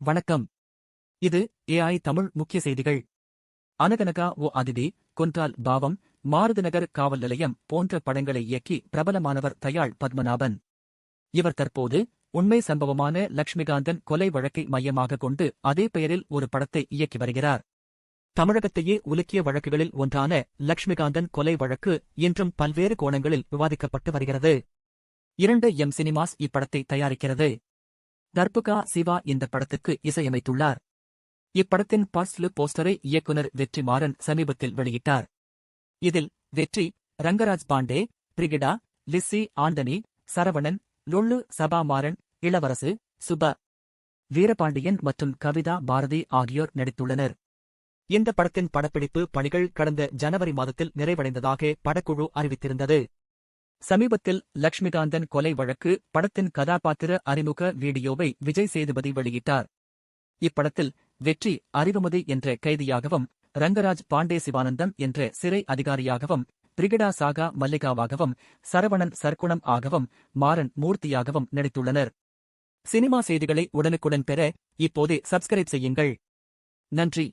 வணக்கம். இது ஏஐ தமிழ் முக்கிய செய்திகள். அனகனகா ஓ அதிதி, கொன்றால் பாவம், மாருதிநகர் காவல் நிலையம் போன்ற படங்களை இயக்கி பிரபலமானவர் தயாள் பத்மநாபன். இவர் தற்போது உண்மை சம்பவமான லட்சுமிகாந்தன் கொலை வழக்கை மையமாக கொண்டு அதே பெயரில் ஒரு படத்தை இயக்கி வருகிறார். தமிழகத்தையே உலுக்கிய வழக்குகளில் ஒன்றான லட்சுமிகாந்தன் கொலை வழக்கு இன்றும் பல்வேறு கோணங்களில் விவாதிக்கப்பட்டு வருகிறது. 2M சினிமாஸ் இப்படத்தை தயாரிக்கிறது. தர்புகா சிவா இந்த படத்துக்கு இசையமைத்துள்ளார். இப்படத்தின் ஃபர்ஸ்ட் லுக் போஸ்டரை இயக்குனர் வெற்றி மாறன் சமீபத்தில் வெளியிட்டார். இதில் வெற்றி, ரங்கராஜ் பாண்டே, பிரிகிடா, லிஸ்ஸி ஆண்டனி, சரவணன், லொள்ளு சபாமாறன், இளவரசு, சுப வீரபாண்டியன் மற்றும் கவிதா பாரதி ஆகியோர் நடித்துள்ளனர். இந்த படத்தின் படப்பிடிப்பு பணிகள் கடந்த ஜனவரி மாதத்தில் நிறைவடைந்ததாக படக்குழு அறிவித்திருந்தது. சமீபத்தில் லட்சுமிகாந்தன் கொலை வழக்கு படத்தின் கதாபாத்திர அறிமுக வீடியோவை விஜய் சேதுபதி வெளியிட்டார். இப்படத்தில் வெற்றி அறிவுமதி என்ற கைதியாகவும், ரங்கராஜ் பாண்டே சிவானந்தம் என்ற சிறை அதிகாரியாகவும், பிரிகிடா சாகா மல்லிகாவாகவும், சரவணன் சர்க்குணம் ஆகவும், மாறன் மூர்த்தியாகவும் நடித்துள்ளனர். சினிமா செய்திகளை உடனுக்குடன் பெற இப்போதே சப்ஸ்கிரைப் செய்யுங்கள். நன்றி.